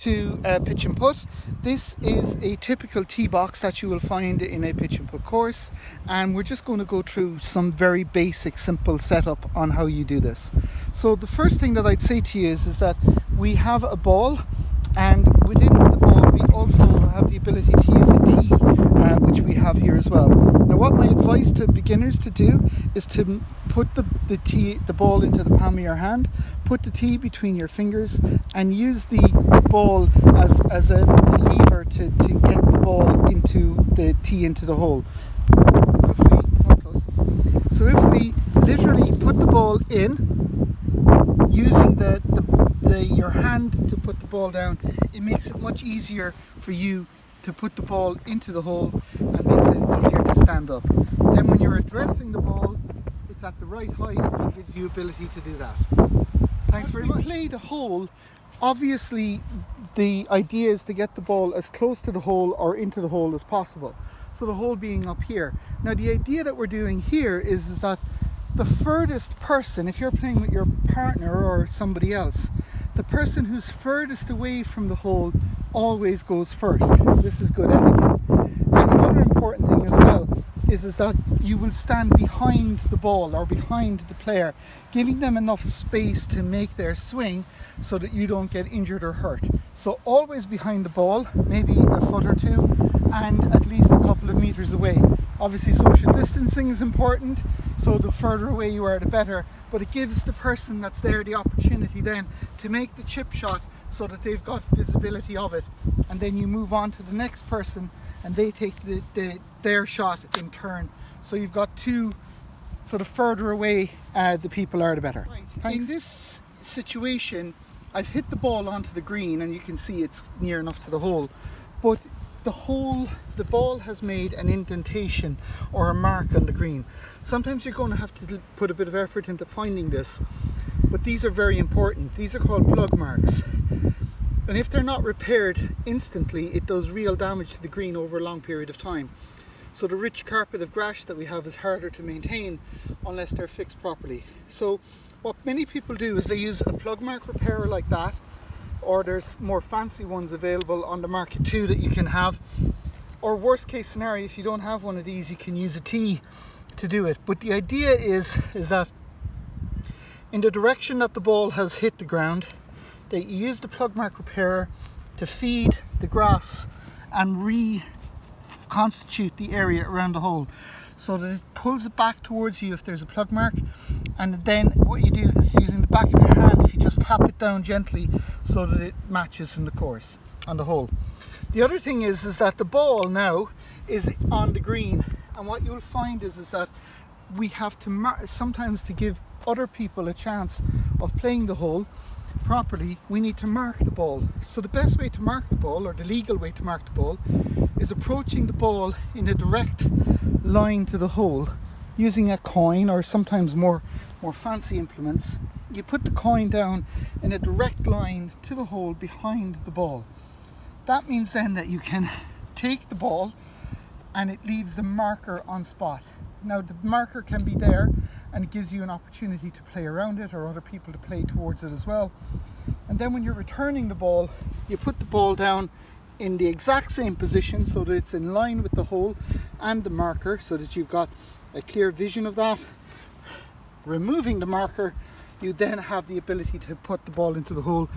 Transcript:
To pitch and putt. This is a typical tee box that you will find in a pitch and putt course, and we're just going to go through some very basic simple setup on how you do this. So the first thing that I'd say to you is that we have a ball, and within the ball we also have the ability to use a tee, which we have here as well. Now what my advice to beginners to do is to put the ball into the palm of your hand, put the tee between your fingers, and use the ball as a lever to get the ball into the tee into the hole. So if we literally put the ball in, using your hand to put the ball down, it makes it much easier for you to put the ball into the hole and makes it easier to stand up. Then when you're addressing the ball, it's at the right height and gives you ability to do that. Thanks very much. Play the hole. Obviously the idea is to get the ball as close to the hole or into the hole as possible. So the hole being up here. Now the idea that we're doing here is that the furthest person, if you're playing with your partner or somebody else, the person who's furthest away from the hole always goes first. This is good etiquette. And another important thing as well is that you will stand behind the ball or behind the player, giving them enough space to make their swing so that you don't get injured or hurt. So always behind the ball, maybe a foot or two, and at least a couple of meters away. Obviously social distancing is important, so the further away you are the better, but it gives the person that's there the opportunity then to make the chip shot so that they've got visibility of it, and then you move on to the next person and they take their shot in turn. So you've got two, so the further away the people are, the better. Right. In this situation, I've hit the ball onto the green and you can see it's near enough to the hole, but the ball has made an indentation or a mark on the green. Sometimes you're going to have to put a bit of effort into finding this, but these are very important. These are called plug marks. And if they're not repaired instantly, it does real damage to the green over a long period of time. So the rich carpet of grass that we have is harder to maintain unless they're fixed properly. So what many people do is they use a plug mark repairer like that, or there's more fancy ones available on the market too that you can have. Or worst case scenario, if you don't have one of these, you can use a tee to do it. But the idea is that in the direction that the ball has hit the ground, that you use the plug mark repairer to feed the grass and reconstitute the area around the hole so that it pulls it back towards you if there's a plug mark. And then what you do is, using the back of your hand, if you just tap it down gently so that it matches in the course on the hole. The other thing is that the ball now is on the green, and what you'll find is that we have to sometimes, to give other people a chance of playing the hole properly, we need to mark the ball. So the best way to mark the ball, or the legal way to mark the ball, is approaching the ball in a direct line to the hole using a coin, or sometimes more fancy implements. You put the coin down in a direct line to the hole behind the ball. That means then that you can take the ball and it leaves the marker on spot. Now the marker can be there and it gives you an opportunity to play around it, or other people to play towards it as well. And then when you're returning the ball, you put the ball down in the exact same position so that it's in line with the hole and the marker, so that you've got a clear vision of that. Removing the marker, you then have the ability to put the ball into the hole